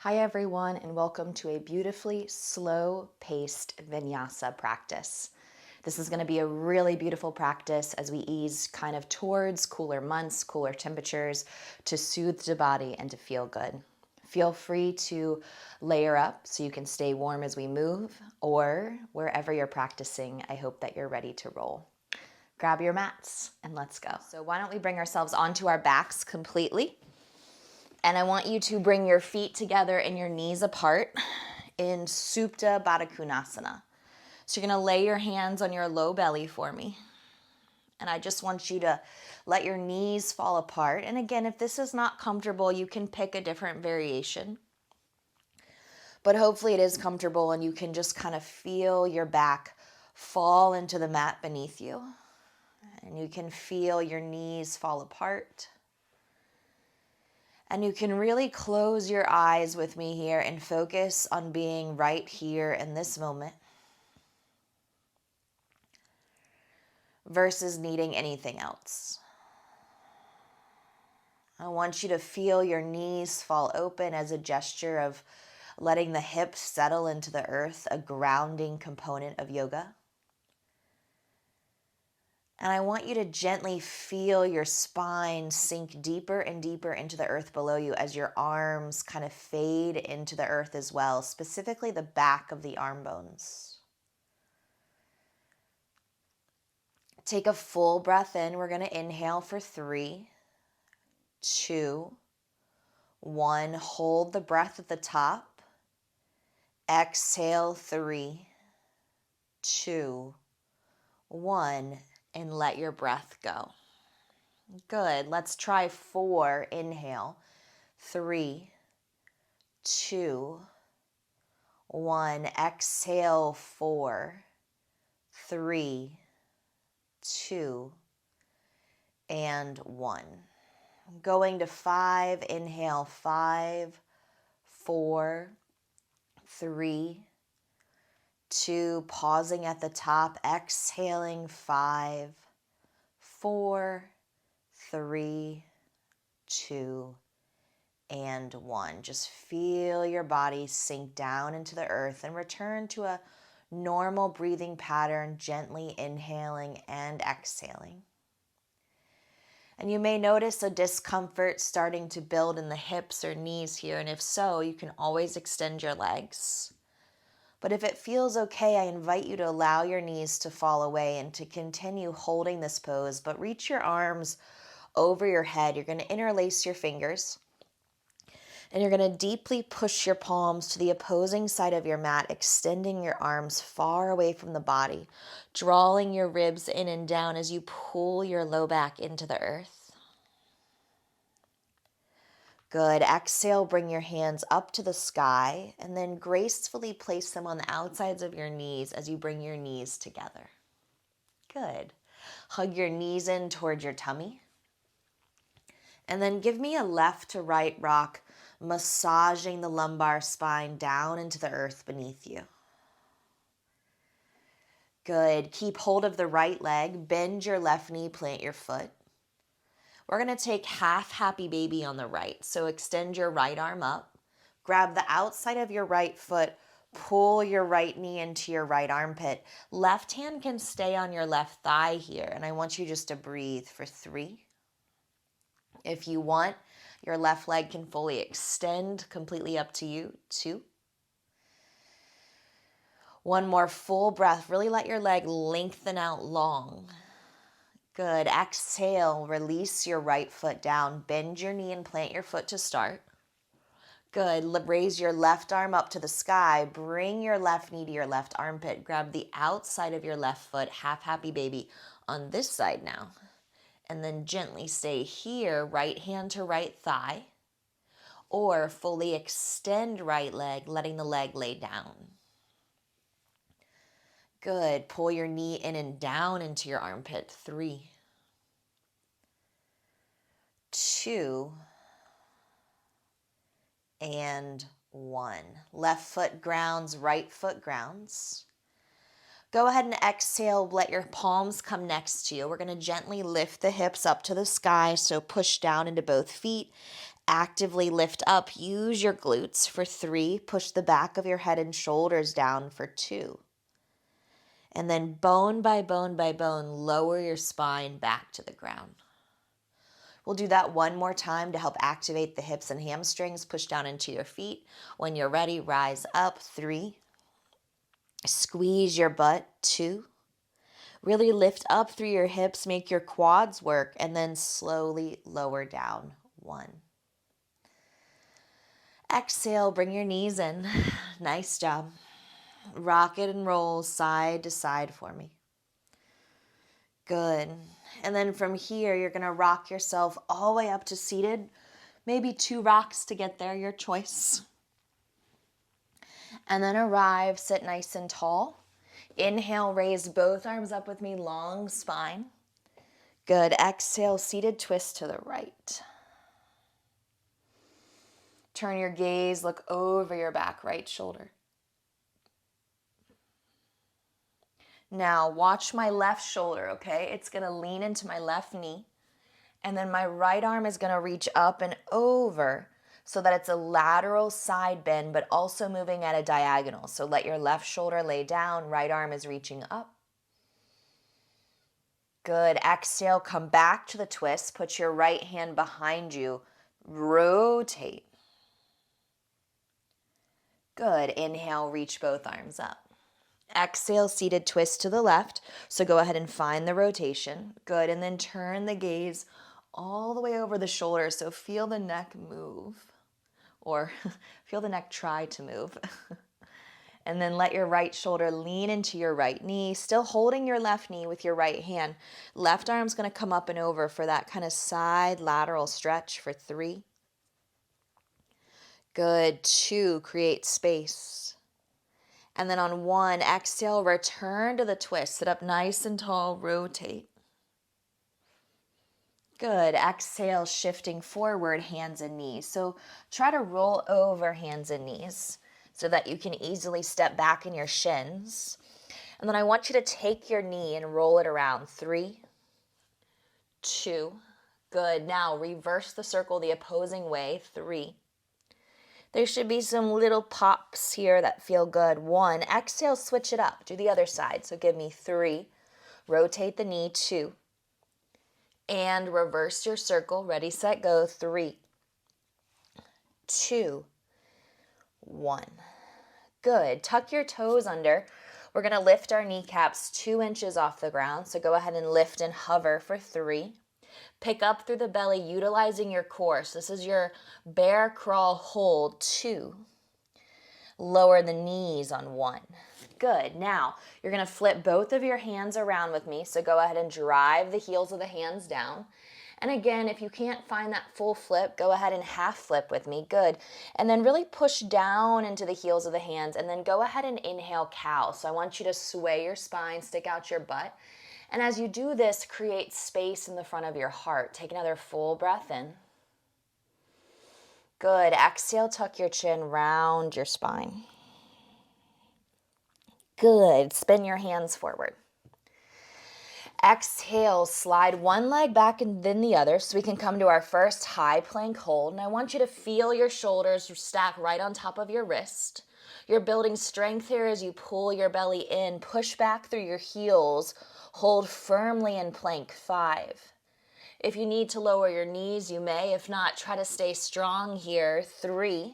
Hi everyone, and welcome to a beautifully slow-paced Vinyasa practice. This is going to be a really beautiful practice as we ease kind of towards cooler months, cooler temperatures, to soothe the body and to feel good. Feel free to layer up so you can stay warm as we move, or wherever you're practicing, I hope that you're ready to roll. Grab your mats and let's go. So why don't we bring ourselves onto our backs completely? And I want you to bring your feet together and your knees apart in Supta Baddha Konasana. So you're going to lay your hands on your low belly for me. And I just want you to let your knees fall apart. And again, if this is not comfortable, you can pick a different variation. But hopefully it is comfortable and you can just kind of feel your back fall into the mat beneath you. And you can feel your knees fall apart. And you can really close your eyes with me here and focus on being right here in this moment versus needing anything else. I want you to feel your knees fall open as a gesture of letting the hips settle into the earth, a grounding component of yoga. And I want you to gently feel your spine sink deeper and deeper into the earth below you as your arms kind of fade into the earth as well, specifically the back of the arm bones. Take a full breath in. We're going to inhale for 3, 2, 1. Hold the breath at the top. Exhale, 3, 2, 1. And let your breath go. Good. Let's try 4. Inhale. 3, 2, 1. Exhale, 4, 3, 2, and 1. Going to 5. Inhale. 5, 4, 3, 2. Pausing at the top. Exhaling. 5, 4, 3, 2, and 1. Just feel your body sink down into the earth and return to a normal breathing pattern, gently inhaling and exhaling. And you may notice a discomfort starting to build in the hips or knees here, and if so, you can always extend your legs. But if it feels okay, I invite you to allow your knees to fall away and to continue holding this pose, but reach your arms over your head. You're going to interlace your fingers, and you're going to deeply push your palms to the opposing side of your mat, extending your arms far away from the body, drawing your ribs in and down as you pull your low back into the earth. Good. Exhale, bring your hands up to the sky, and then gracefully place them on the outsides of your knees as you bring your knees together. Good. Hug your knees in towards your tummy. And then give me a left to right rock, massaging the lumbar spine down into the earth beneath you. Good. Keep hold of the right leg, bend your left knee, plant your foot. We're going to take half happy baby on the right. So extend your right arm up, grab the outside of your right foot, pull your right knee into your right armpit. Left hand can stay on your left thigh here. And I want you just to breathe for 3. If you want, your left leg can fully extend, completely up to you. 2. One more full breath. Really let your leg lengthen out long. Good. Exhale, release your right foot down. Bend your knee and plant your foot to start. Good. Raise your left arm up to the sky. Bring your left knee to your left armpit. Grab the outside of your left foot, half happy baby, on this side now. And then gently stay here, right hand to right thigh. Or fully extend right leg, letting the leg lay down. Good. Pull your knee in and down into your armpit. 3, 2, and 1. Left foot grounds, right foot grounds. Go ahead and exhale. Let your palms come next to you. We're going to gently lift the hips up to the sky, so push down into both feet. Actively lift up. Use your glutes for 3. Push the back of your head and shoulders down for 2. And then bone by bone by bone, lower your spine back to the ground. We'll do that one more time to help activate the hips and hamstrings. Push down into your feet. When you're ready, rise up. 3. Squeeze your butt. 2. Really lift up through your hips, make your quads work, and then slowly lower down. 1. Exhale, bring your knees in. Nice job. Rock it and roll side to side for me. Good. And then from here, you're going to rock yourself all the way up to seated. Maybe 2 rocks to get there, your choice. And then arrive, sit nice and tall. Inhale, raise both arms up with me, long spine. Good. Exhale, seated twist to the right. Turn your gaze, look over your back, right shoulder. Now watch my left shoulder, okay? It's gonna lean into my left knee, and then my right arm is gonna reach up and over so that it's a lateral side bend, but also moving at a diagonal. So let your left shoulder lay down, right arm is reaching up. Good. Exhale, come back to the twist. Put your right hand behind you. Rotate. Good. Inhale, reach both arms up. Exhale, seated twist to the left. So go ahead and find the rotation. Good. And then turn the gaze all the way over the shoulder. So feel the neck move, or feel the neck try to move. And then let your right shoulder lean into your right knee, still holding your left knee with your right hand. Left arm's going to come up and over for that kind of side lateral stretch for 3. Good. 2, create space. And then on 1, exhale, return to the twist. Sit up nice and tall, rotate. Good. Exhale, shifting forward, hands and knees. So try to roll over hands and knees so that you can easily step back in your shins. And then I want you to take your knee and roll it around. 3, 2. Good. Now reverse the circle the opposing way. 3. There should be some little pops here that feel good. 1. Exhale, switch it up. Do the other side. So give me 3. Rotate the knee. 2. And reverse your circle. Ready, set, go. 3, 2, 1. Good. Tuck your toes under. We're going to lift our kneecaps 2 inches off the ground. So go ahead and lift and hover for 3. Pick up through the belly, utilizing your core. So this is your bear crawl hold. 2. Lower the knees on 1. Good. Now you're going to flip both of your hands around with me. So go ahead and drive the heels of the hands down. And again, if you can't find that full flip, go ahead and half flip with me. Good. And then really push down into the heels of the hands, and then go ahead and inhale cow. So I want you to sway your spine, stick out your butt. And as you do this, create space in the front of your heart. Take another full breath in. Good. Exhale, tuck your chin, round your spine. Good. Spin your hands forward. Exhale, slide one leg back and then the other so we can come to our first high plank hold. And I want you to feel your shoulders stack right on top of your wrist. You're building strength here as you pull your belly in. Push back through your heels. Hold firmly in plank. 5. If you need to lower your knees, you may. If not, try to stay strong here. 3,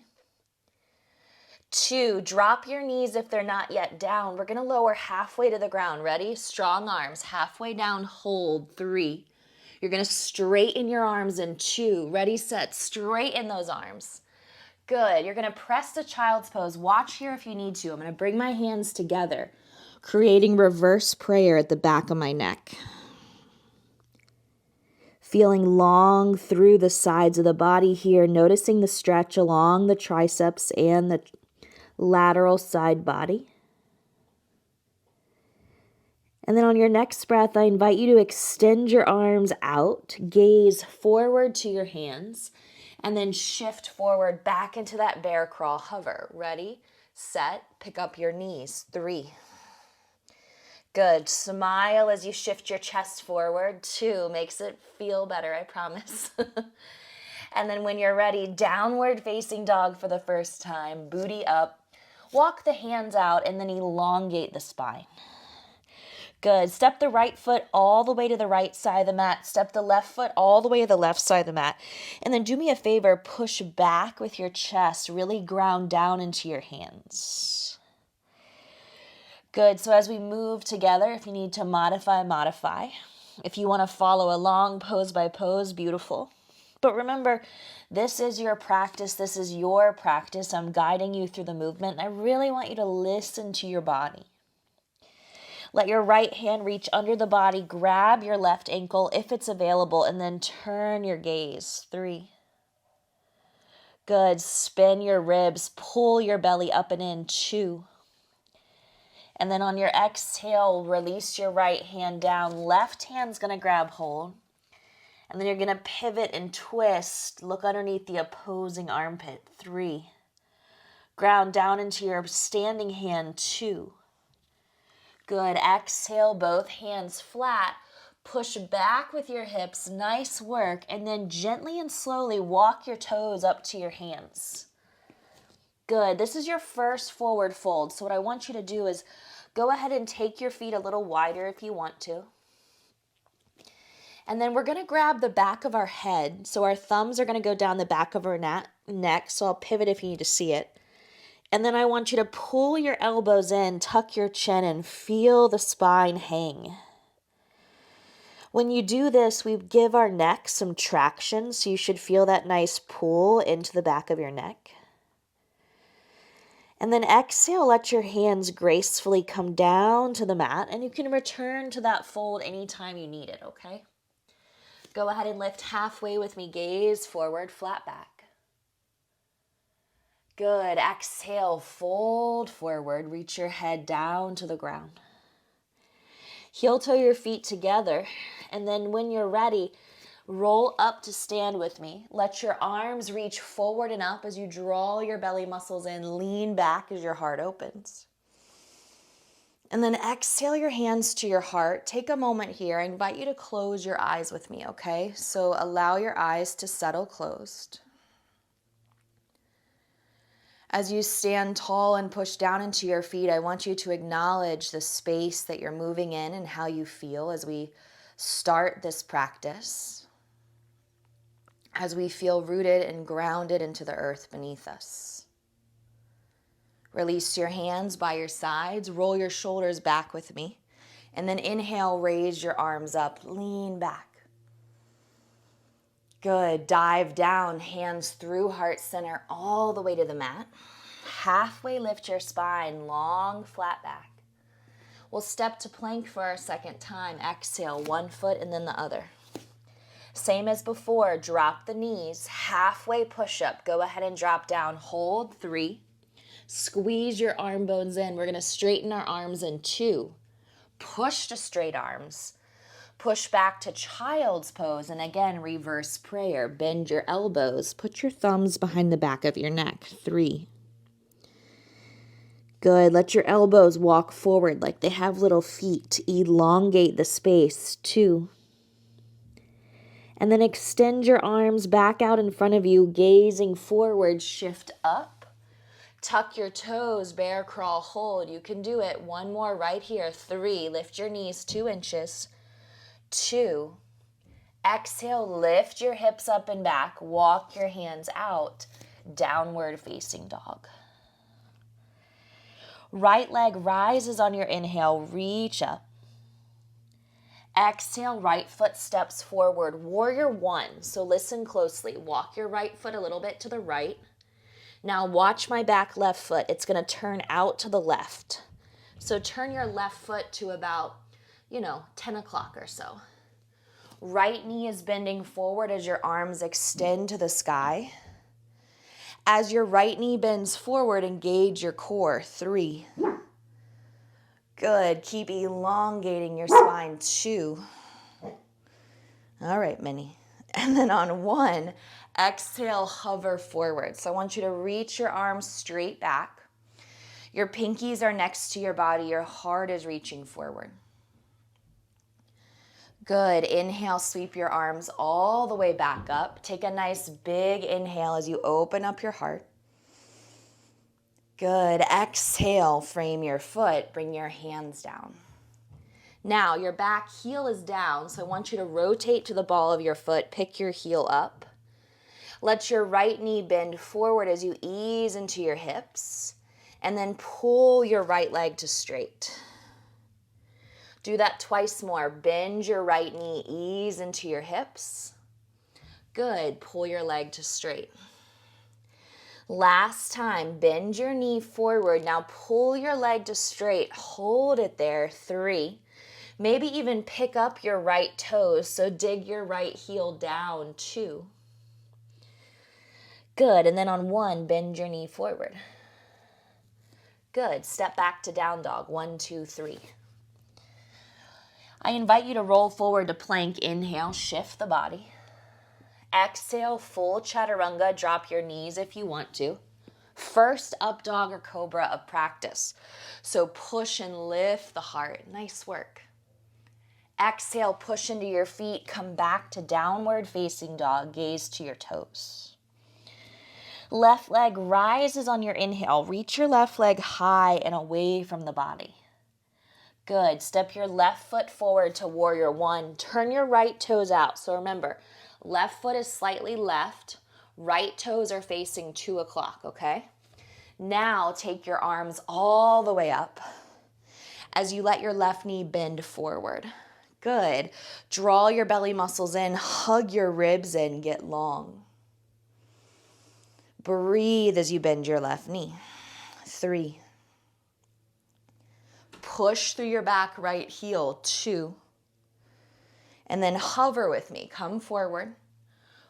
2, drop your knees if they're not yet down. We're going to lower halfway to the ground. Ready? Strong arms. Halfway down, hold. 3. You're going to straighten your arms in. 2. Ready, set. Straighten those arms. Good. You're going to press the child's pose. Watch here if you need to. I'm going to bring my hands together, creating reverse prayer at the back of my neck. Feeling long through the sides of the body here, noticing the stretch along the triceps and the lateral side body. And then on your next breath, I invite you to extend your arms out, gaze forward to your hands, and then shift forward back into that bear crawl hover. Ready, set, pick up your knees. 3. Good. Smile as you shift your chest forward. 2, makes it feel better, I promise. And then when you're ready, downward facing dog for the first time, booty up. Walk the hands out and then elongate the spine. Good. Step the right foot all the way to the right side of the mat. Step the left foot all the way to the left side of the mat. And then do me a favor, push back with your chest. Really ground down into your hands. Good. So as we move together, if you need to modify, modify. If you want to follow along pose by pose, beautiful. But remember, this is your practice. This is your practice. I'm guiding you through the movement. I really want you to listen to your body. Let your right hand reach under the body. Grab your left ankle if it's available, and then turn your gaze. 3. Good. Spin your ribs. Pull your belly up and in. 2. And then on your exhale, release your right hand down. Left hand's going to grab hold. And then you're going to pivot and twist. Look underneath the opposing armpit. 3. Ground down into your standing hand. 2. Good. Exhale, both hands flat. Push back with your hips. Nice work. And then gently and slowly walk your toes up to your hands. Good. This is your first forward fold. So what I want you to do is go ahead and take your feet a little wider if you want to. And then we're going to grab the back of our head. So our thumbs are going to go down the back of our neck. So I'll pivot if you need to see it. And then I want you to pull your elbows in, tuck your chin, and feel the spine hang. When you do this, we give our neck some traction, so you should feel that nice pull into the back of your neck. And then exhale, let your hands gracefully come down to the mat, and you can return to that fold anytime you need it, okay? Go ahead and lift halfway with me, gaze forward, flat back. Good. Exhale, fold forward. Reach your head down to the ground. Heel toe your feet together. And then when you're ready, roll up to stand with me. Let your arms reach forward and up as you draw your belly muscles in. Lean back as your heart opens. And then exhale your hands to your heart. Take a moment here. I invite you to close your eyes with me, okay? So allow your eyes to settle closed. As you stand tall and push down into your feet, I want you to acknowledge the space that you're moving in and how you feel as we start this practice, as we feel rooted and grounded into the earth beneath us. Release your hands by your sides, roll your shoulders back with me, and then inhale, raise your arms up, lean back. Good. Dive down, hands through heart center all the way to the mat. Halfway lift your spine, long, flat back. We'll step to plank for our second time. Exhale, one foot and then the other. Same as before, drop the knees, halfway push up. Go ahead and drop down, hold, 3. Squeeze your arm bones in. We're going to straighten our arms in 2. Push to straight arms. Push back to child's pose, and again, reverse prayer. Bend your elbows. Put your thumbs behind the back of your neck. 3. Good. Let your elbows walk forward like they have little feet. Elongate the space. 2. And then extend your arms back out in front of you, gazing forward. Shift up. Tuck your toes, bear crawl, hold. You can do it. One more right here. 3. Lift your knees 2 inches. 2. Exhale, lift your hips up and back. Walk your hands out. Downward facing dog. Right leg rises on your inhale. Reach up. Exhale, right foot steps forward. Warrior 1. So listen closely. Walk your right foot a little bit to the right. Now watch my back left foot. It's going to turn out to the left. So turn your left foot to about 10 o'clock or so. Right knee is bending forward as your arms extend to the sky. As your right knee bends forward, engage your core. 3. Good. Keep elongating your spine. 2. All right, Minnie. And then on 1, exhale, hover forward. So I want you to reach your arms straight back. Your pinkies are next to your body. Your heart is reaching forward. Good. Inhale, sweep your arms all the way back up. Take a nice big inhale as you open up your heart. Good. Exhale, frame your foot. Bring your hands down. Now, your back heel is down, so I want you to rotate to the ball of your foot. Pick your heel up. Let your right knee bend forward as you ease into your hips, and then pull your right leg to straight. Do that twice more. Bend your right knee, ease into your hips. Good. Pull your leg to straight. Last time, bend your knee forward. Now pull your leg to straight. Hold it there. 3. Maybe even pick up your right toes, so dig your right heel down. 2. Good. And then on 1, bend your knee forward. Good. Step back to down dog. 1, 2, 3. I invite you to roll forward to plank. Inhale, shift the body. Exhale, full chaturanga. Drop your knees if you want to. First up dog or cobra of practice. So push and lift the heart. Nice work. Exhale, push into your feet. Come back to downward facing dog. Gaze to your toes. Left leg rises on your inhale. Reach your left leg high and away from the body. Good. Step your left foot forward to warrior 1. Turn your right toes out. So remember, left foot is slightly left. Right toes are facing 2 o'clock, okay? Now take your arms all the way up as you let your left knee bend forward. Good. Draw your belly muscles in. Hug your ribs in. Get long. Breathe as you bend your left knee. 3. Push through your back right heel. 2. And then hover with me. Come forward.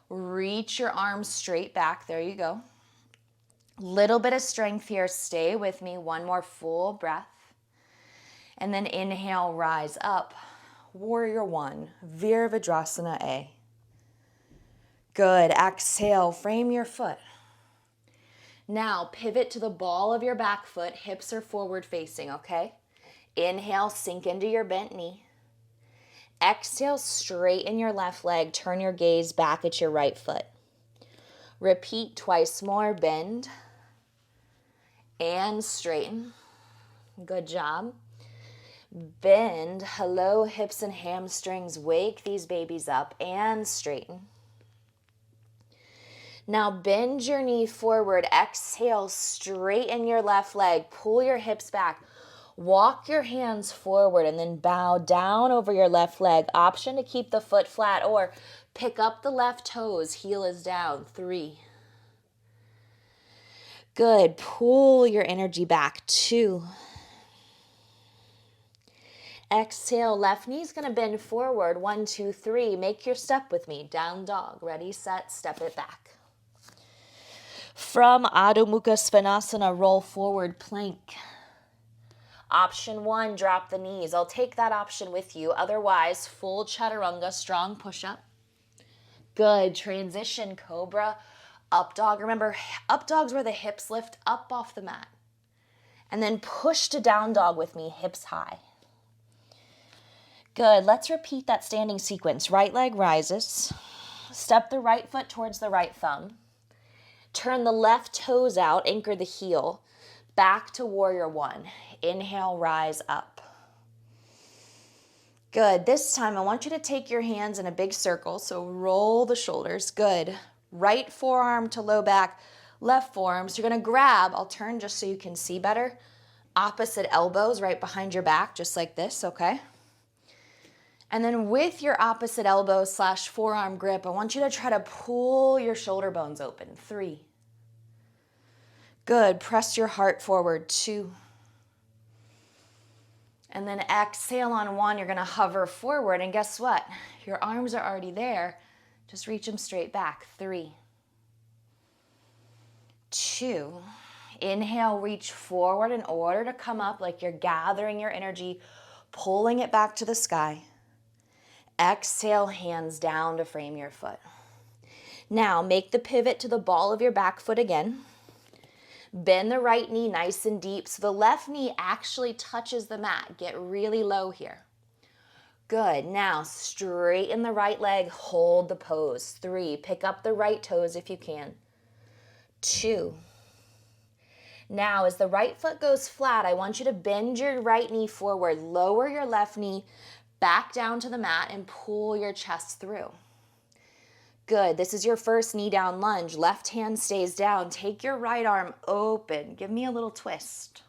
Reach your arms straight back. There you go. Little bit of strength here. Stay with me. 1 more full breath. And then inhale, rise up. Warrior 1. Virabhadrasana A. Good. Exhale, frame your foot. Now pivot to the ball of your back foot. Hips are forward facing, okay? Inhale, sink into your bent knee. Exhale, straighten your left leg. Turn your gaze back at your right foot. Repeat twice more. Bend and straighten. Good job. Bend. Hello, hips and hamstrings. Wake these babies up and straighten. Now bend your knee forward. Exhale, straighten your left leg. Pull your hips back. Walk your hands forward and then bow down over your left leg. Option to keep the foot flat or pick up the left toes. Heel is down. 3. Good. Pull your energy back. 2. Exhale, left knee's going to bend forward. 1, 2, 3. Make your step with me. Down dog. Ready, set, step it back. From Adho Mukha Svanasana, roll forward plank. Option 1, drop the knees. I'll take that option with you. Otherwise, full chaturanga, strong push-up. Good. Transition, cobra, up dog. Remember, up dog's where the hips lift up off the mat. And then push to down dog with me, hips high. Good. Let's repeat that standing sequence. Right leg rises. Step the right foot towards the right thumb. Turn the left toes out, anchor the heel. Back to warrior 1. Inhale, rise up. Good. This time I want you to take your hands in a big circle. So roll the shoulders. Good. Right forearm to low back, left forearm. So you're going to grab, I'll turn just so you can see better. Opposite elbows right behind your back, just like this, okay? And then with your opposite elbow / forearm grip, I want you to try to pull your shoulder bones open. 3. Good. Press your heart forward. 2. And then exhale on 1. You're going to hover forward. And guess what? Your arms are already there. Just reach them straight back. 3. 2. Inhale, reach forward in order to come up like you're gathering your energy, pulling it back to the sky. Exhale, hands down to frame your foot. Now, make the pivot to the ball of your back foot again. Bend the right knee nice and deep so the left knee actually touches the mat. Get really low here. Good. Now straighten the right leg, hold the pose. 3, pick up the right toes if you can. 2. Now as the right foot goes flat, I want you to bend your right knee forward, lower your left knee back down to the mat and pull your chest through. Good. This is your first knee down lunge. Left hand stays down. Take your right arm open. Give me a little twist.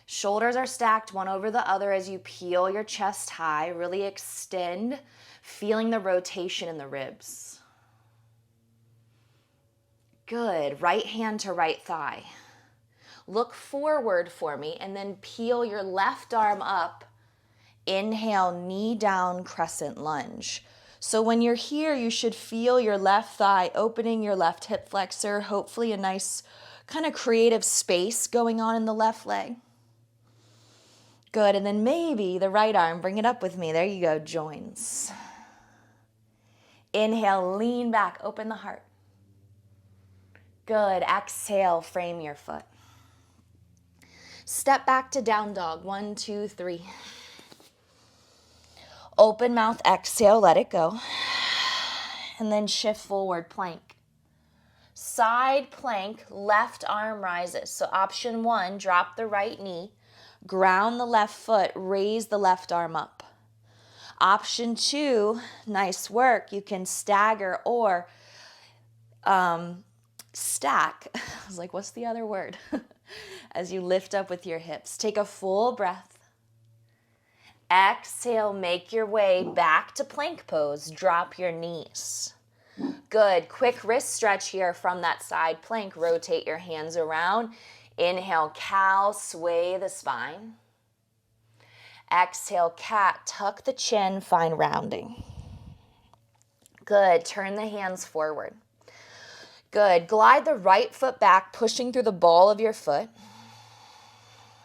Shoulders are stacked one over the other as you peel your chest high. Really extend, feeling the rotation in the ribs. Good. Right hand to right thigh. Look forward for me and then peel your left arm up. Inhale, knee down, crescent lunge. So when you're here, you should feel your left thigh opening, your left hip flexor, hopefully a nice kind of creative space going on in the left leg. Good, and then maybe the right arm, bring it up with me. There you go, joins. Inhale, lean back, open the heart. Good, exhale, frame your foot. Step back to down dog, 1, 2, 3. Open mouth, exhale, let it go. And then shift forward, plank. Side plank, left arm rises. So option 1, drop the right knee, ground the left foot, raise the left arm up. Option 2, nice work. You can stagger or stack. I was like, what's the other word? As you lift up with your hips. Take a full breath. Exhale, make your way back to plank pose. Drop your knees. Good. Quick wrist stretch here from that side plank. Rotate your hands around. Inhale, cow, sway the spine. Exhale, cat, tuck the chin, find rounding. Good. Turn the hands forward. Good. Glide the right foot back, pushing through the ball of your foot.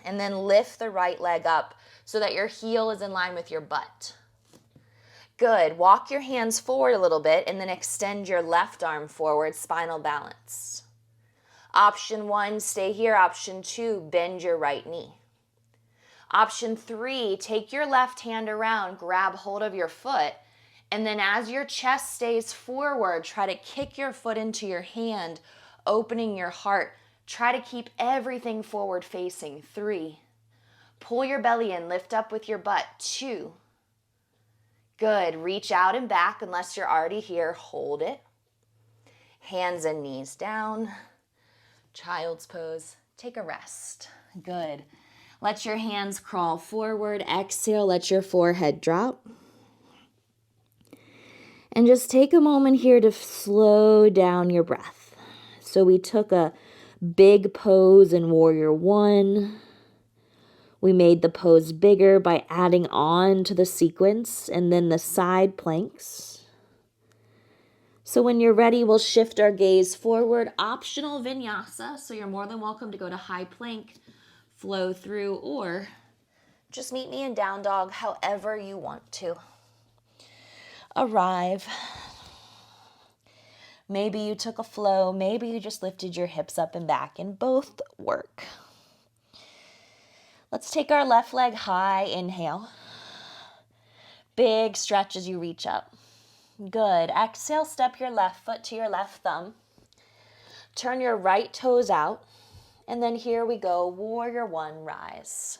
And then lift the right leg up so that your heel is in line with your butt. Good. Walk your hands forward a little bit and then extend your left arm forward, spinal balance. Option 1, stay here. Option 2, bend your right knee. Option 3, take your left hand around, grab hold of your foot, and then as your chest stays forward, try to kick your foot into your hand, opening your heart. Try to keep everything forward facing. 3. Pull your belly in, lift up with your butt. 2. Good. Reach out and back unless you're already here. Hold it. Hands and knees down. Child's pose. Take a rest. Good. Let your hands crawl forward. Exhale, let your forehead drop. And just take a moment here to slow down your breath. So we took a big pose in Warrior 1. We made the pose bigger by adding on to the sequence and then the side planks. So when you're ready, we'll shift our gaze forward. Optional vinyasa, so you're more than welcome to go to high plank, flow through, or just meet me in down dog however you want to. Arrive. Maybe you took a flow, maybe you just lifted your hips up and back, and both work. Let's take our left leg high, inhale. Big stretch as you reach up. Good. Exhale, step your left foot to your left thumb. Turn your right toes out. And then here we go, Warrior 1, rise.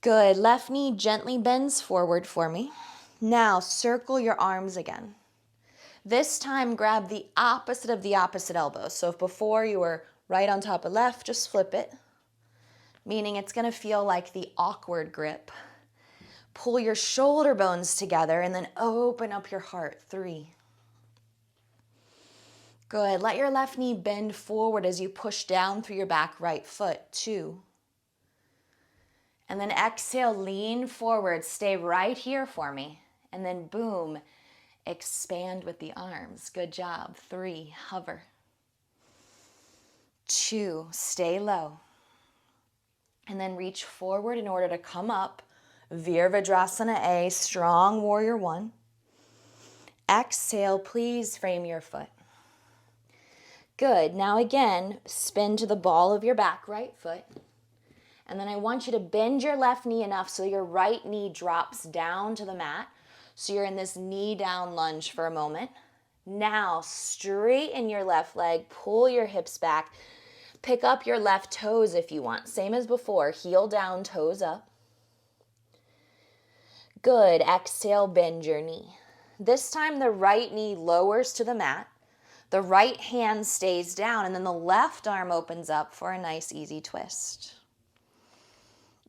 Good. Left knee gently bends forward for me. Now circle your arms again. This time grab the opposite of the opposite elbow. So if before you were right on top of left, just flip it. Meaning it's going to feel like the awkward grip. Pull your shoulder bones together and then open up your heart. 3. Good. Let your left knee bend forward as you push down through your back right foot. 2. And then exhale, lean forward. Stay right here for me. And then boom, expand with the arms. Good job. 3, hover. 2, stay low. And then reach forward in order to come up. Virabhadrasana A, strong Warrior 1. Exhale, please frame your foot. Good. Now again, spin to the ball of your back right foot. And then I want you to bend your left knee enough so your right knee drops down to the mat. So you're in this knee down lunge for a moment. Now straighten your left leg, pull your hips back, pick up your left toes if you want. Same as before, heel down, toes up. Good, exhale, bend your knee. This time the right knee lowers to the mat, the right hand stays down, and then the left arm opens up for a nice easy twist.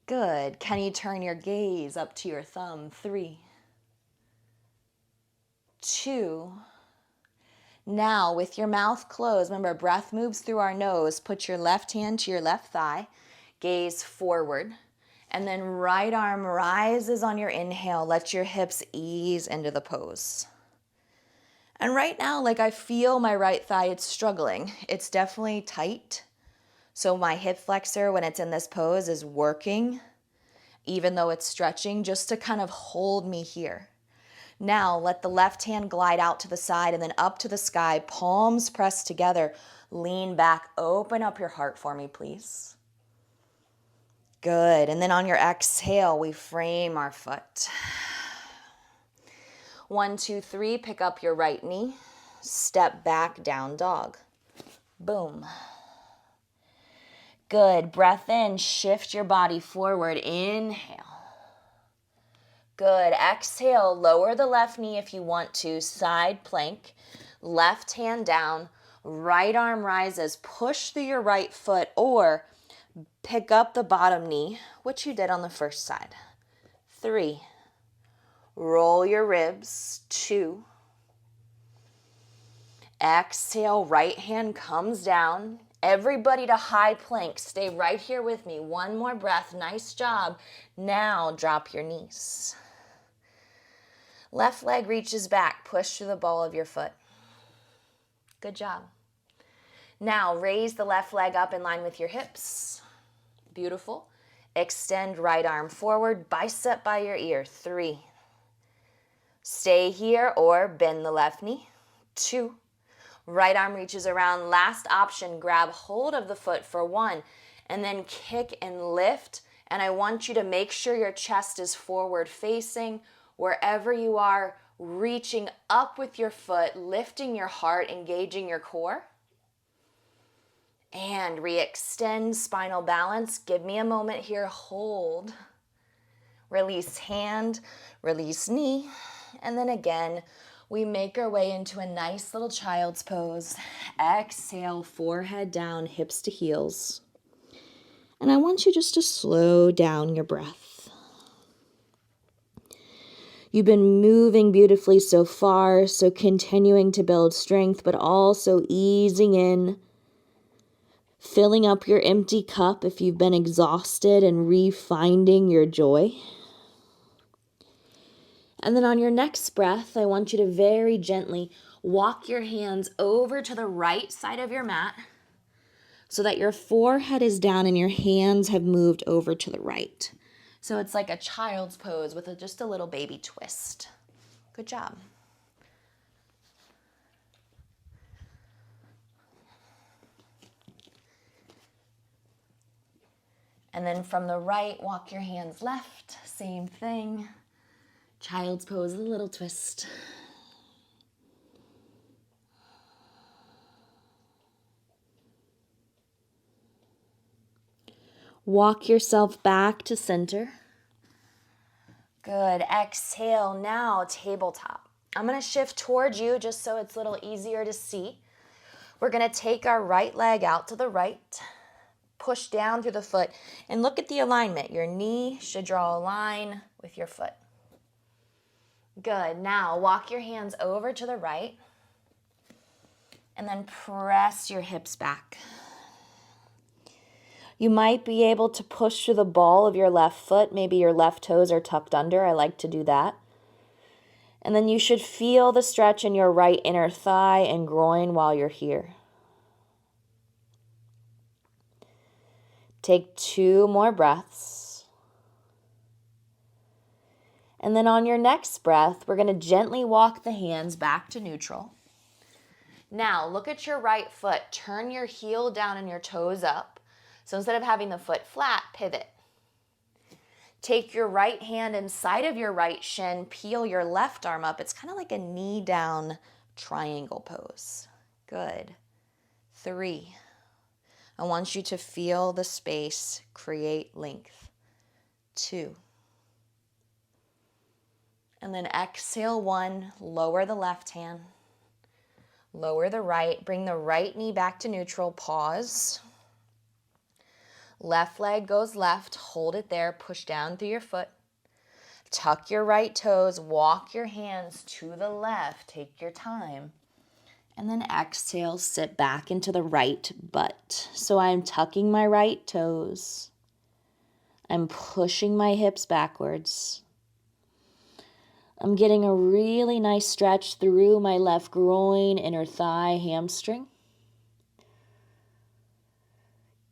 Good, can you turn your gaze up to your thumb? 3, 2, now, with your mouth closed, remember, breath moves through our nose. Put your left hand to your left thigh, gaze forward, and then right arm rises on your inhale. Let your hips ease into the pose. And right now, like I feel my right thigh, it's struggling. It's definitely tight. So my hip flexor, when it's in this pose, is working, even though it's stretching, just to kind of hold me here. Now, let the left hand glide out to the side and then up to the sky, palms pressed together. Lean back, open up your heart for me, please. Good, and then on your exhale, we frame our foot. 1, 2, 3, pick up your right knee. Step back, down dog. Boom. Good, breath in, shift your body forward, inhale. Good, exhale, lower the left knee if you want to, side plank, left hand down, right arm rises, push through your right foot or pick up the bottom knee, which you did on the first side. 3, roll your ribs, 2, exhale, right hand comes down. Everybody to high plank, stay right here with me. One more breath, nice job. Now drop your knees. Left leg reaches back, push through the ball of your foot. Good job. Now raise the left leg up in line with your hips. Beautiful. Extend right arm forward, bicep by your ear. 3. Stay here or bend the left knee. 2. Right arm reaches around. Last option, grab hold of the foot for 1 and then kick and lift. And I want you to make sure your chest is forward facing. Wherever you are, reaching up with your foot, lifting your heart, engaging your core. And re-extend spinal balance. Give me a moment here. Hold. Release hand, release knee. And then again, we make our way into a nice little child's pose. Exhale, forehead down, hips to heels. And I want you just to slow down your breath. You've been moving beautifully so far, so continuing to build strength, but also easing in, filling up your empty cup if you've been exhausted and refinding your joy. And then on your next breath, I want you to very gently walk your hands over to the right side of your mat so that your forehead is down and your hands have moved over to the right. So it's like a child's pose with just a little baby twist. Good job. And then from the right, walk your hands left. Same thing. Child's pose, a little twist. Walk yourself back to center. Good. Exhale. Now tabletop. I'm going to shift towards you just so it's a little easier to see. We're going to take our right leg out to the right. Push down through the foot and look at the alignment. Your knee should draw a line with your foot. Good. Now walk your hands over to the right and then press your hips back. You might be able to push through the ball of your left foot. Maybe your left toes are tucked under. I like to do that. And then you should feel the stretch in your right inner thigh and groin while you're here. Take 2 more breaths. And then on your next breath, we're going to gently walk the hands back to neutral. Now look at your right foot. Turn your heel down and your toes up. So instead of having the foot flat, pivot. Take your right hand inside of your right shin, peel your left arm up. It's kind of like a knee down triangle pose. Good. 3. I want you to feel the space, create length. 2. And then exhale 1, lower the left hand, lower the right, bring the right knee back to neutral, pause. Left leg goes left, hold it there, push down through your foot. Tuck your right toes, walk your hands to the left, take your time. And then exhale, sit back into the right butt. So I'm tucking my right toes. I'm pushing my hips backwards. I'm getting a really nice stretch through my left groin, inner thigh, hamstring.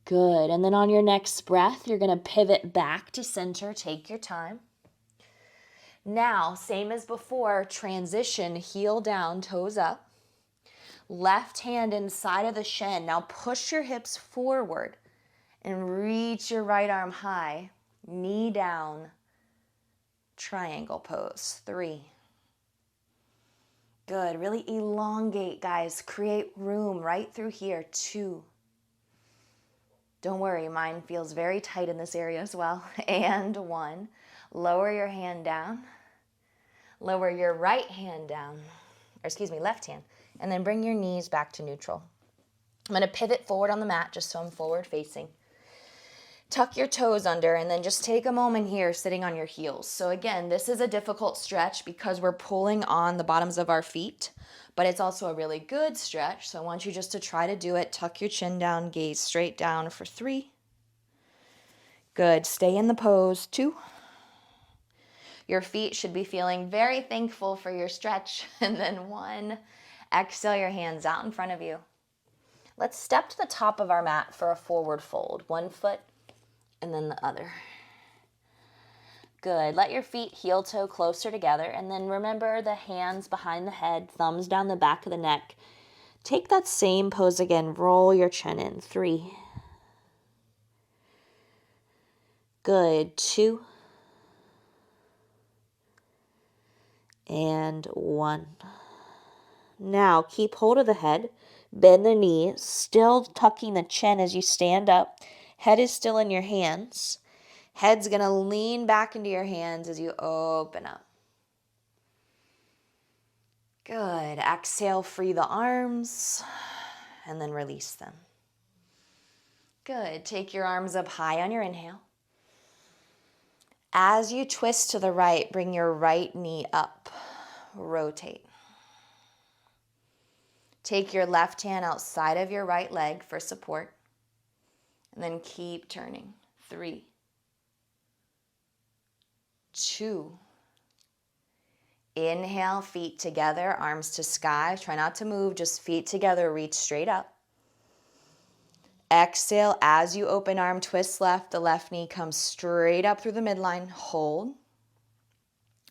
Good. And then on your next breath, you're going to pivot back to center. Take your time. Now, same as before, transition, heel down, toes up. Left hand inside of the shin. Now push your hips forward and reach your right arm high. Knee down, triangle pose. 3. Good. Really elongate, guys. Create room right through here. 2. Don't worry, mine feels very tight in this area as well. And 1. Lower your hand down. Lower your right hand down, or excuse me, left hand. And then bring your knees back to neutral. I'm going to pivot forward on the mat just so I'm forward facing. Tuck your toes under and then just take a moment here sitting on your heels. So again, this is a difficult stretch because we're pulling on the bottoms of our feet, but it's also a really good stretch. So I want you just to try to do it. Tuck your chin down, gaze straight down for 3. Good. Stay in the pose. 2. Your feet should be feeling very thankful for your stretch. And then 1. Exhale your hands out in front of you. Let's step to the top of our mat for a forward fold. 1 foot and then the other. Good. Let your feet heel toe closer together. And then remember the hands behind the head, thumbs down the back of the neck. Take that same pose again. Roll your chin in. 3. Good. 2. And 1. Now keep hold of the head. Bend the knee, still tucking the chin as you stand up. Head is still in your hands. Head's going to lean back into your hands as you open up. Good. Exhale, free the arms, and then release them. Good. Take your arms up high on your inhale. As you twist to the right, bring your right knee up. Rotate. Take your left hand outside of your right leg for support. And then keep turning. 3, 2. Inhale, feet together, arms to sky. Try not to move, just feet together, reach straight up. Exhale, as you open arm, twist left. The left knee comes straight up through the midline. Hold.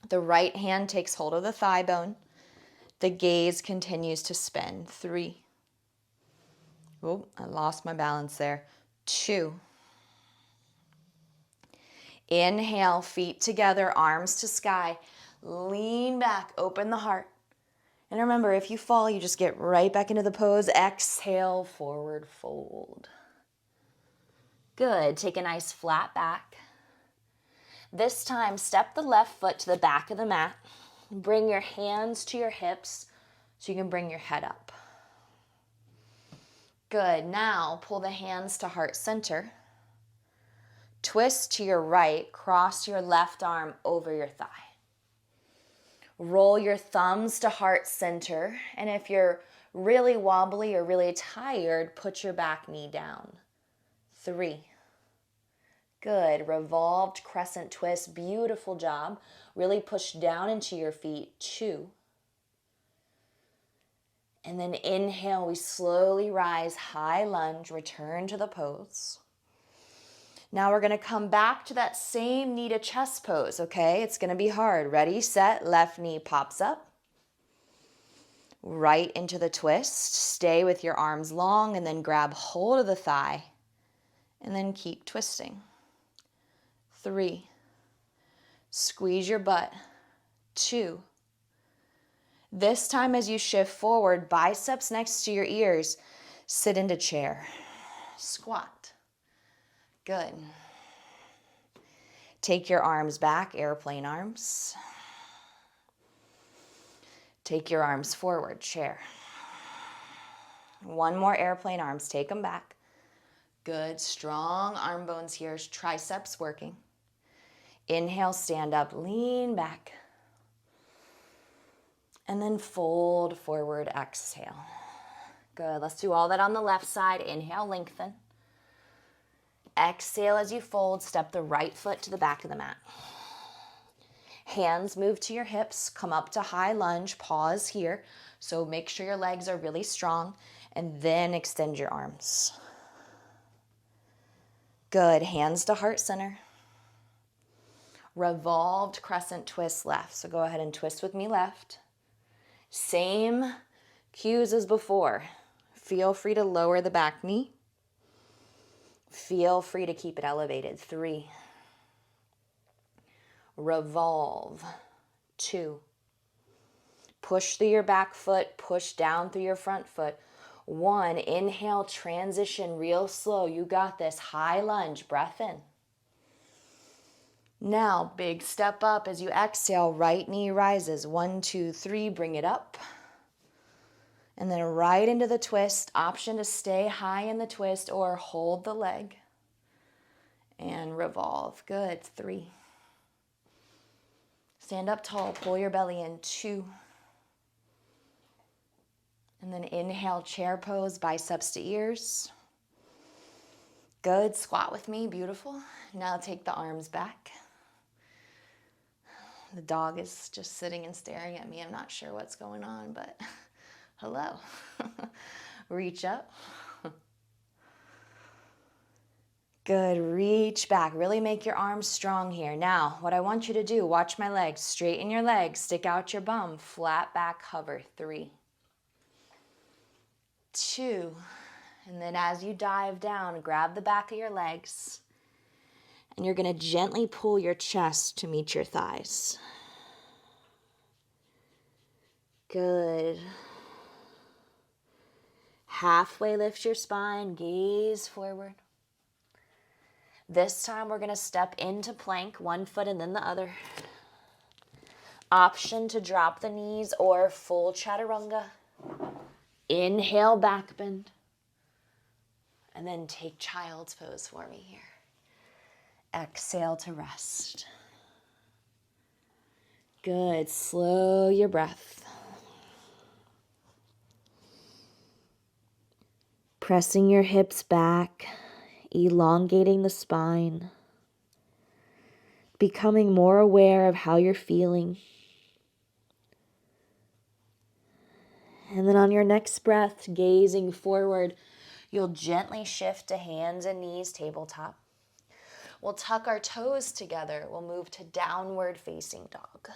The right hand takes hold of the thigh bone. The gaze continues to spin. 3. Oh, I lost my balance there. 2. Inhale, feet together, arms to sky. Lean back, open the heart. And remember, if you fall, you just get right back into the pose. Exhale, forward fold. Good. Take a nice flat back. This time, step the left foot to the back of the mat. Bring your hands to your hips so you can bring your head up. Good. Now, pull the hands to heart center. Twist to your right, cross your left arm over your thigh. Roll your thumbs to heart center, and if you're really wobbly or really tired, put your back knee down. 3. Good. Revolved crescent twist. Beautiful job. Really push down into your feet. 2. And then inhale, we slowly rise, high lunge, return to the pose. Now we're going to come back to that same knee to chest pose, okay? It's going to be hard. Ready, set, left knee pops up. Right into the twist. Stay with your arms long and then grab hold of the thigh And then keep twisting. 3. Squeeze your butt. 2. This time as you shift forward, biceps next to your ears, sit into chair. Squat. Good. Take your arms back, airplane arms. Take your arms forward, chair. One more airplane arms, take them back. Good, strong arm bones here, triceps working. Inhale, stand up, lean back. And then fold forward, exhale. Good, let's do all that on the left side. Inhale, lengthen. Exhale as you fold, step the right foot to the back of the mat. Hands move to your hips, come up to high lunge, pause here. So make sure your legs are really strong and then extend your arms. Good, hands to heart center. Revolved crescent twist left. So go ahead and twist with me left. Same cues as before. Feel free to lower the back knee. Feel free to keep it elevated. 3. Revolve. 2. Push through your back foot, push down through your front foot. 1. Inhale, transition real slow. You got this. High lunge, breath in. Now, big step up as you exhale, right knee rises. 1, 2, 3, bring it up. And then right into the twist. Option to stay high in the twist or hold the leg. And revolve. Good. 3. Stand up tall, pull your belly in. 2. And then inhale, chair pose, biceps to ears. Good, squat with me, beautiful. Now take the arms back. The dog is just sitting and staring at me. I'm not sure what's going on, but hello. Reach up. Good, reach back. Really make your arms strong here. Now, what I want you to do, watch my legs. Straighten your legs, stick out your bum, flat back, hover. 3. 2, and then as you dive down, grab the back of your legs, and you're going to gently pull your chest to meet your thighs. Good. Halfway lift your spine, gaze forward. This time we're going to step into plank, one foot and then the other. Option to drop the knees or full chaturanga. Inhale, back bend. And then take child's pose for me here. Exhale to rest. Good. Slow your breath. Pressing your hips back, elongating the spine. Becoming more aware of how you're feeling. And then on your next breath, gazing forward, you'll gently shift to hands and knees, tabletop. We'll tuck our toes together. We'll move to downward facing dog.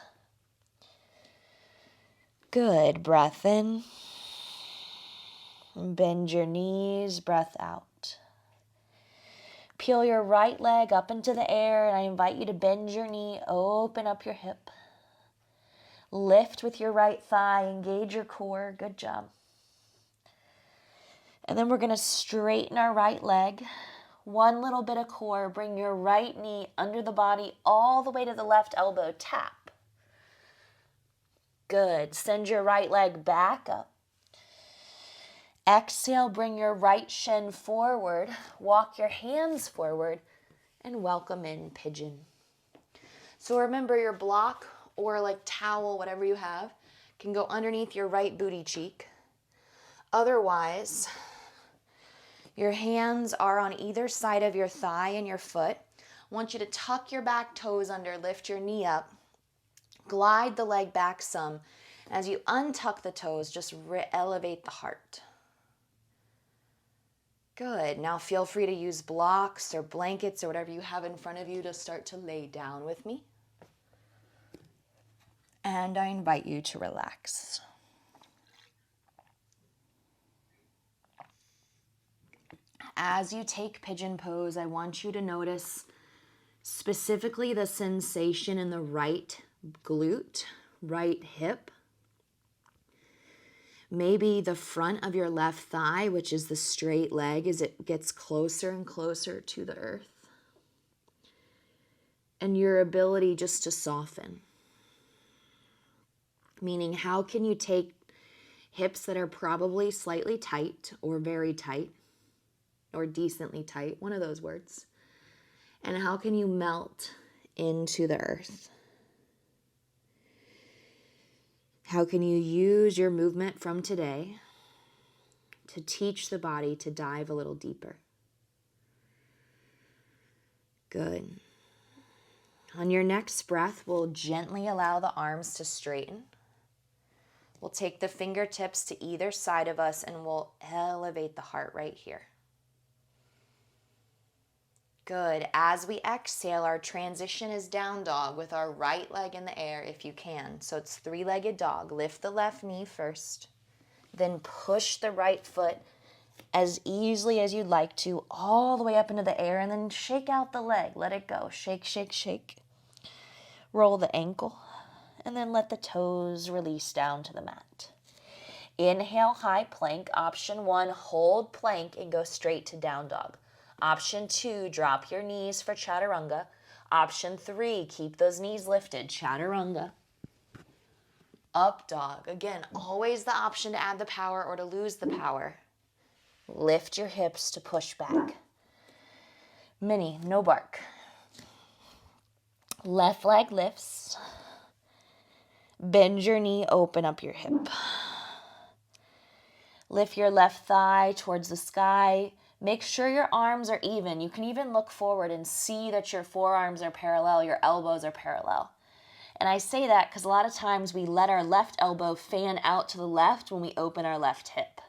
Good. Breath in. Bend your knees, breath out. Peel your right leg up into the air, and I invite you to bend your knee, open up your hip. Lift with your right thigh, engage your core. Good job. And then we're going to straighten our right leg. One little bit of core. Bring your right knee under the body all the way to the left elbow. Tap. Good. Send your right leg back up. Exhale, bring your right shin forward. Walk your hands forward and welcome in pigeon. So remember, your block or like towel, whatever you have, can go underneath your right booty cheek. Otherwise, your hands are on either side of your thigh and your foot. I want you to tuck your back toes under, lift your knee up, glide the leg back some. As you untuck the toes, just elevate the heart. Good. Now feel free to use blocks or blankets or whatever you have in front of you to start to lay down with me. And I invite you to relax. As you take pigeon pose, I want you to notice specifically the sensation in the right glute, right hip. Maybe the front of your left thigh, which is the straight leg, as it gets closer and closer to the earth. And your ability just to soften. Meaning, how can you take hips that are probably slightly tight or very tight or decently tight, one of those words, and how can you melt into the earth? How can you use your movement from today to teach the body to dive a little deeper? Good. On your next breath, we'll gently allow the arms to straighten. We'll take the fingertips to either side of us and we'll elevate the heart right here. Good. As we exhale, our transition is down dog with our right leg in the air if you can. So it's three-legged dog. Lift the left knee first. Then push the right foot as easily as you'd like to all the way up into the air and then shake out the leg. Let it go. Shake, shake, shake. Roll the ankle and then let the toes release down to the mat. Inhale, high plank. Option 1, hold plank and go straight to down dog. Option 2, drop your knees for chaturanga. Option 3, keep those knees lifted, chaturanga. Up dog. Again, always the option to add the power or to lose the power. Lift your hips to push back. Mini, no bark. Left leg lifts. Bend your knee, open up your hip. Lift your left thigh towards the sky. Make sure your arms are even. You can even look forward and see that your forearms are parallel, your elbows are parallel. And I say that because a lot of times we let our left elbow fan out to the left when we open our left hip.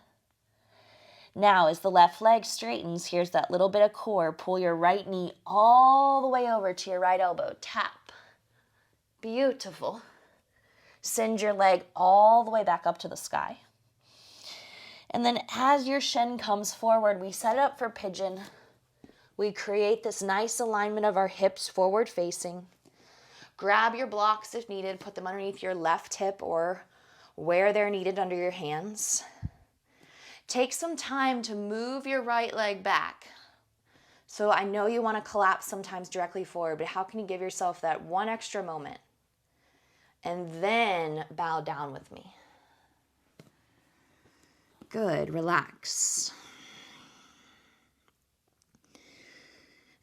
Now, as the left leg straightens, here's that little bit of core. Pull your right knee all the way over to your right elbow. Tap. Beautiful. Send your leg all the way back up to the sky. And then as your shin comes forward, we set it up for pigeon. We create this nice alignment of our hips forward facing. Grab your blocks if needed. Put them underneath your left hip or where they're needed under your hands. Take some time to move your right leg back. So I know you want to collapse sometimes directly forward, but how can you give yourself that one extra moment? And then bow down with me. Good, relax.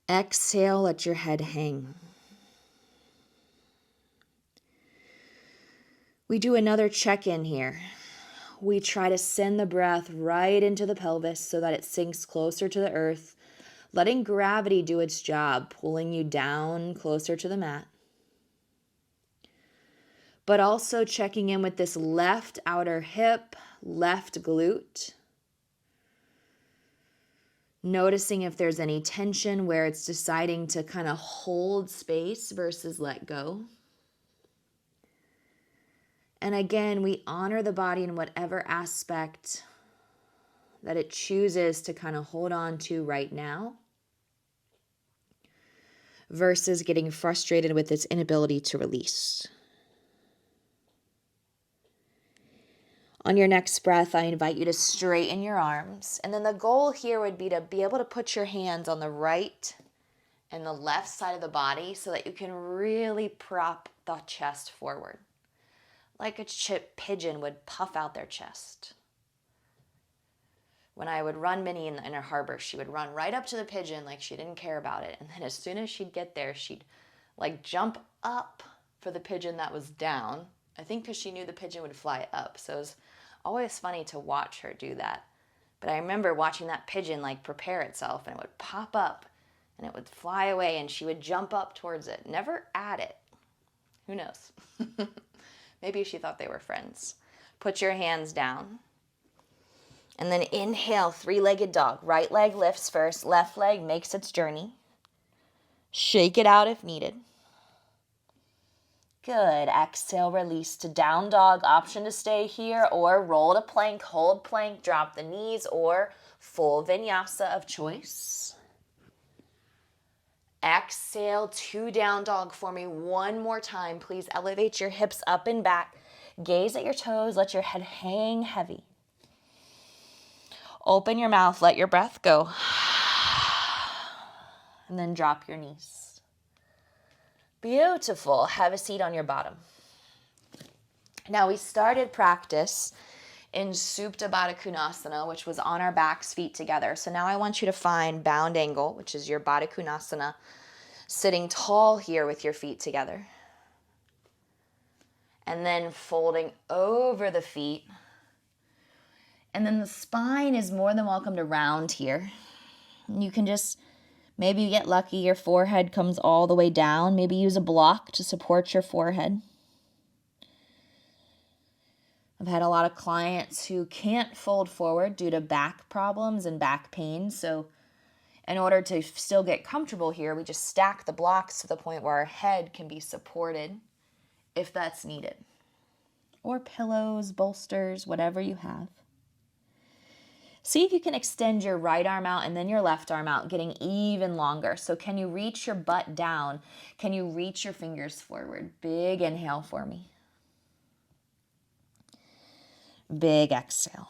Exhale, let your head hang. We do another check-in here. We try to send the breath right into the pelvis so that it sinks closer to the earth, letting gravity do its job, pulling you down closer to the mat. But also checking in with this left outer hip, left glute. Noticing if there's any tension where it's deciding to kind of hold space versus let go. And again, we honor the body in whatever aspect that it chooses to kind of hold on to right now versus getting frustrated with its inability to release. On your next breath, I invite you to straighten your arms. And then the goal here would be to be able to put your hands on the right and the left side of the body so that you can really prop the chest forward. Like a pigeon would puff out their chest. When I would run Minnie in her harbor, she would run right up to the pigeon like she didn't care about it. And then as soon as she'd get there, she'd like jump up for the pigeon that was down. I think because she knew the pigeon would fly up. So it was always funny to watch her do that. But I remember watching that pigeon like prepare itself, and it would pop up and it would fly away and she would jump up towards it. Never at it. Who knows? Maybe she thought they were friends. Put your hands down. And then inhale, three-legged dog. Right leg lifts first. Left leg makes its journey. Shake it out if needed. Good. Exhale, release to down dog. Option to stay here or roll to plank. Hold plank. Drop the knees or Full vinyasa of choice. Exhale, 2 down dog for me. One more time. Please elevate your hips up and back. Gaze at your toes. Let your head hang heavy. Open your mouth. Let your breath go. And then drop your knees. Beautiful. Have a seat on your bottom. Now we started practice in Supta Baddha Konasana, which was on our backs, feet together. So now I want you to find bound angle, which is your Baddha Konasana, sitting tall here with your feet together. And then folding over the feet. And then the spine is more than welcome to round here. And you can just, maybe you get lucky, your forehead comes all the way down. Maybe use a block to support your forehead. I've had a lot of clients who can't fold forward due to back problems and back pain. So in order to still get comfortable here, we just stack the blocks to the point where our head can be supported if that's needed. Or pillows, bolsters, whatever you have. See if you can extend your right arm out and then your left arm out, getting even longer. So can you reach your butt down? Can you reach your fingers forward? Big inhale for me. Big exhale.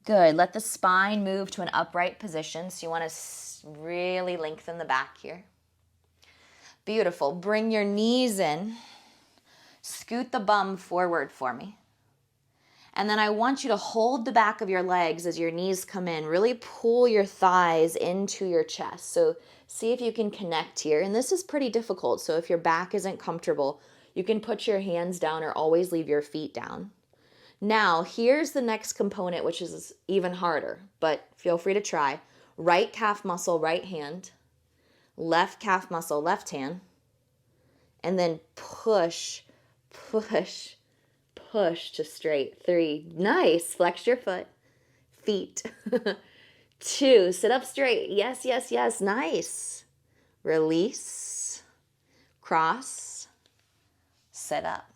Good. Let the spine move to an upright position. So you want to really lengthen the back here. Beautiful. Bring your knees in. Scoot the bum forward for me. And then I want you to hold the back of your legs as your knees come in. Really pull your thighs into your chest. So see if you can connect here. And this is pretty difficult. So if your back isn't comfortable, you can put your hands down or always leave your feet down. Now, here's the next component, which is even harder, but feel free to try. Right calf muscle, right hand. Left calf muscle, left hand. And then push, push, push to straight. 3, nice. Flex your foot. Feet. 2, sit up straight. Yes, yes, yes. Nice. Release. Cross. Sit up.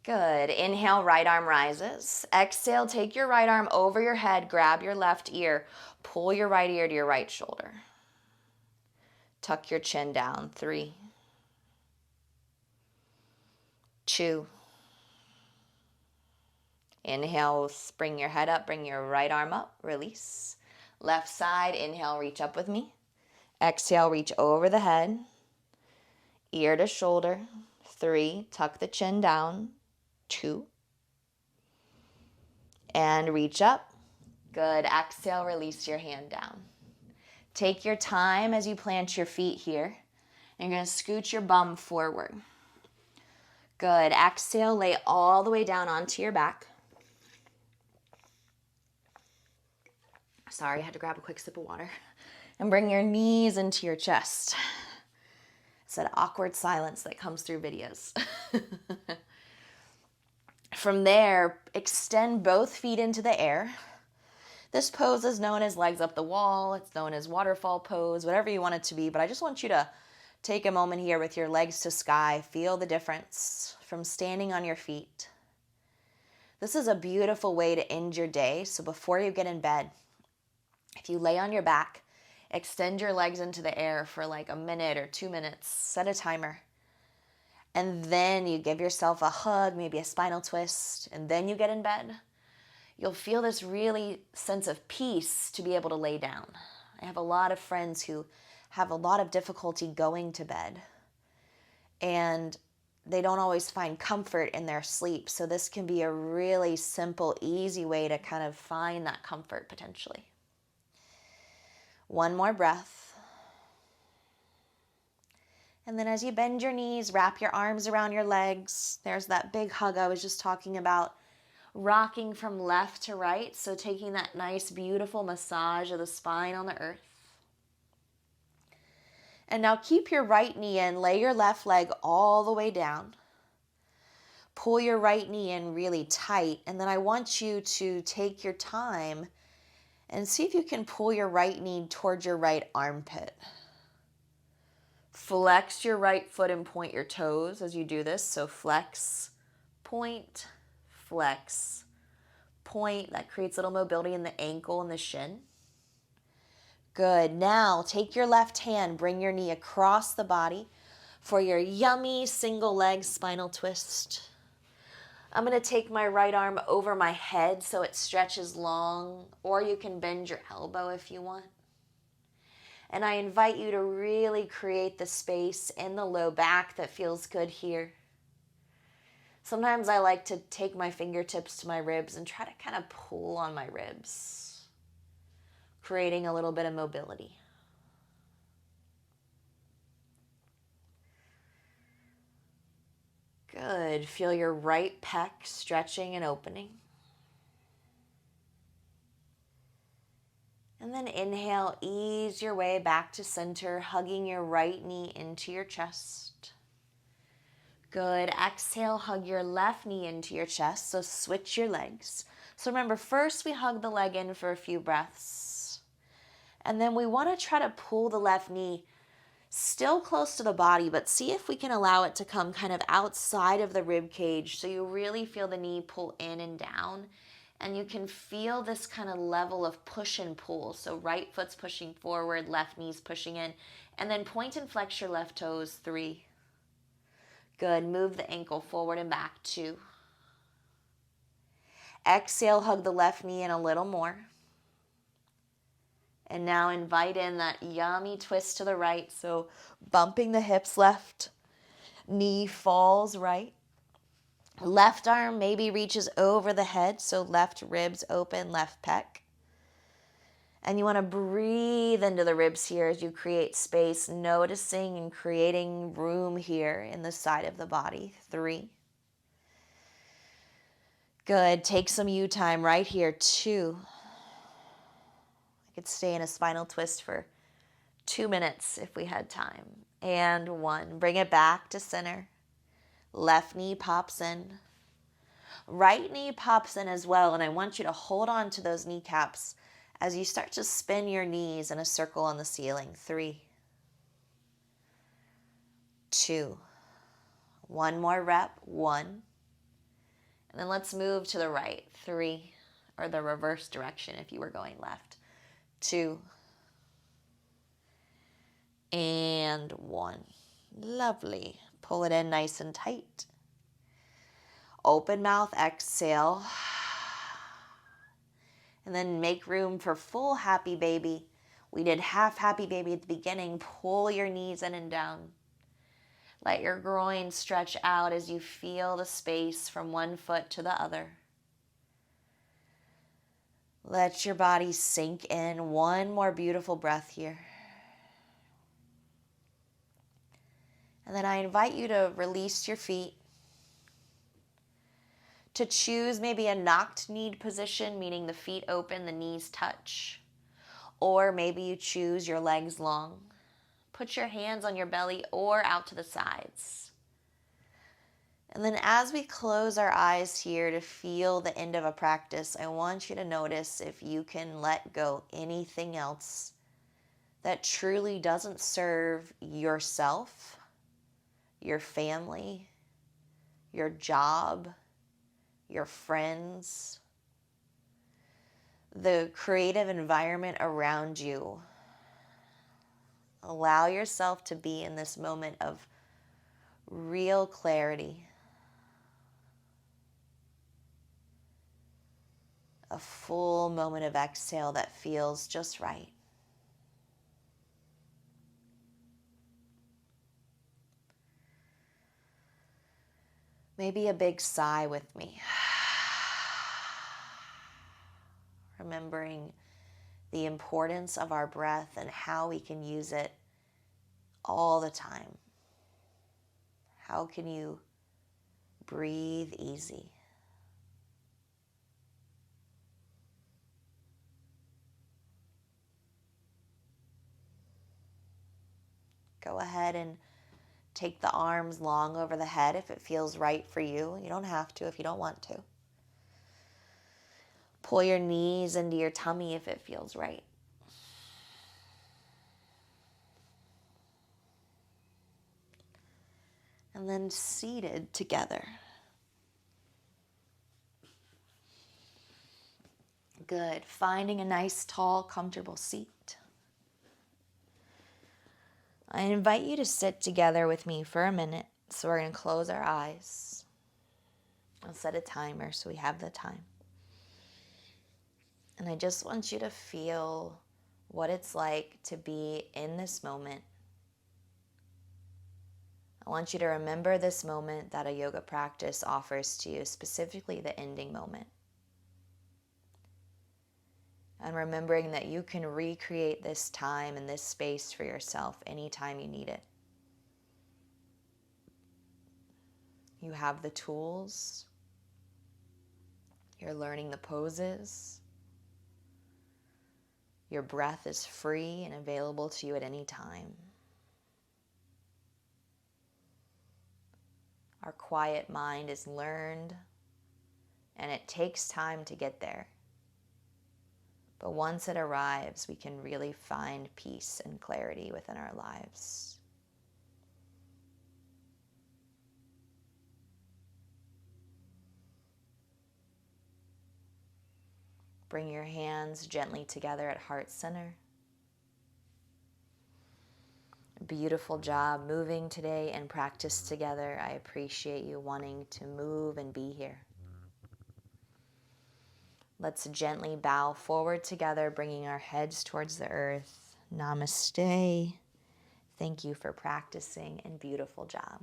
Good. Inhale, right arm rises. Exhale, take your right arm over your head, grab your left ear, pull your right ear to your right shoulder. Tuck your chin down. 3, 2. Inhale, bring your head up, bring your right arm up, release. Left side, inhale, reach up with me. Exhale, reach over the head, ear to shoulder. 3, tuck the chin down. 2. And reach up. Good. Exhale, release your hand down. Take your time as you plant your feet here. And you're going to scoot your bum forward. Good. Exhale, lay all the way down onto your back. Sorry, I had to grab a quick sip of water. And bring your knees into your chest. It's that awkward silence that comes through videos. From there, extend both feet into the air. This pose is known as legs up the wall. It's known as waterfall pose, whatever you want it to be. But I just want you to take a moment here with your legs to sky. Feel the difference from standing on your feet. This is a beautiful way to end your day. So before you get in bed, if you lay on your back, extend your legs into the air for like a minute or 2 minutes. Set a timer. And then you give yourself a hug, maybe a spinal twist, and then you get in bed. You'll feel this really sense of peace to be able to lay down. I have a lot of friends who have a lot of difficulty going to bed, and they don't always find comfort in their sleep. So this can be a really simple, easy way to kind of find that comfort potentially. One more breath. And then as you bend your knees, wrap your arms around your legs. There's that big hug I was just talking about. Rocking from left to right. So taking that nice, beautiful massage of the spine on the earth. And now keep your right knee in. Lay your left leg all the way down. Pull your right knee in really tight. And then I want you to take your time and see if you can pull your right knee towards your right armpit. Flex your right foot and point your toes as you do this. So flex, point, flex, point. That creates a little mobility in the ankle and the shin. Good. Now take your left hand, bring your knee across the body for your yummy single leg spinal twist. I'm going to take my right arm over my head so it stretches long, or you can bend your elbow if you want. And I invite you to really create the space in the low back that feels good here. Sometimes I like to take my fingertips to my ribs and try to kind of pull on my ribs, creating a little bit of mobility. Good. Feel your right pec stretching and opening. And then inhale, ease your way back to center, hugging your right knee into your chest. Good. Exhale, hug your left knee into your chest. So switch your legs. So remember, first we hug the leg in for a few breaths. And then we want to try to pull the left knee still close to the body, but see if we can allow it to come kind of outside of the rib cage so you really feel the knee pull in and down. And you can feel this kind of level of push and pull. So right foot's pushing forward, left knee's pushing in. And then point and flex your left toes, 3. Good. Move the ankle forward and back, 2. Exhale, hug the left knee in a little more. And now invite in that yummy twist to the right. So bumping the hips left, knee falls right. Left arm maybe reaches over the head. So left ribs open, left pec. And you want to breathe into the ribs here as you create space, noticing and creating room here in the side of the body. 3. Good. Take some you time right here. 2. I could stay in a spinal twist for 2 minutes if we had time. And 1. Bring it back to center. Left knee pops in. Right knee pops in as well. And I want you to hold on to those kneecaps as you start to spin your knees in a circle on the ceiling. 3. 2. 1 more rep. 1. And then let's move to the right. 3. Or the reverse direction if you were going left. 2. And 1. Lovely. Pull it in nice and tight. Open mouth, exhale. And then make room for full happy baby. We did half happy baby at the beginning. Pull your knees in and down. Let your groin stretch out as you feel the space from one foot to the other. Let your body sink in. One more beautiful breath here. And then I invite you to release your feet. To choose maybe a knocked-kneed position, meaning the feet open, the knees touch. Or maybe you choose your legs long. Put your hands on your belly or out to the sides. And then as we close our eyes here to feel the end of a practice, I want you to notice if you can let go anything else that truly doesn't serve yourself, your family, your job, your friends, the creative environment around you. Allow yourself to be in this moment of real clarity, a full moment of exhale that feels just right. Maybe a big sigh with me. Remembering the importance of our breath and how we can use it all the time. How can you breathe easy? Go ahead and take the arms long over the head if it feels right for you. You don't have to if you don't want to. Pull your knees into your tummy if it feels right. And then seated together. Good. Finding a nice, tall, comfortable seat. I invite you to sit together with me for a minute. So we're going to close our eyes. I'll set a timer so we have the time. And I just want you to feel what it's like to be in this moment. I want you to remember this moment that a yoga practice offers to you, specifically the ending moment. And remembering that you can recreate this time and this space for yourself anytime you need it. You have the tools. You're learning the poses. Your breath is free and available to you at any time. Our quiet mind is learned, and it takes time to get there. But once it arrives, we can really find peace and clarity within our lives. Bring your hands gently together at heart center. Beautiful job moving today and practice together. I appreciate you wanting to move and be here. Let's gently bow forward together, bringing our heads towards the earth. Namaste. Thank you for practicing and beautiful job.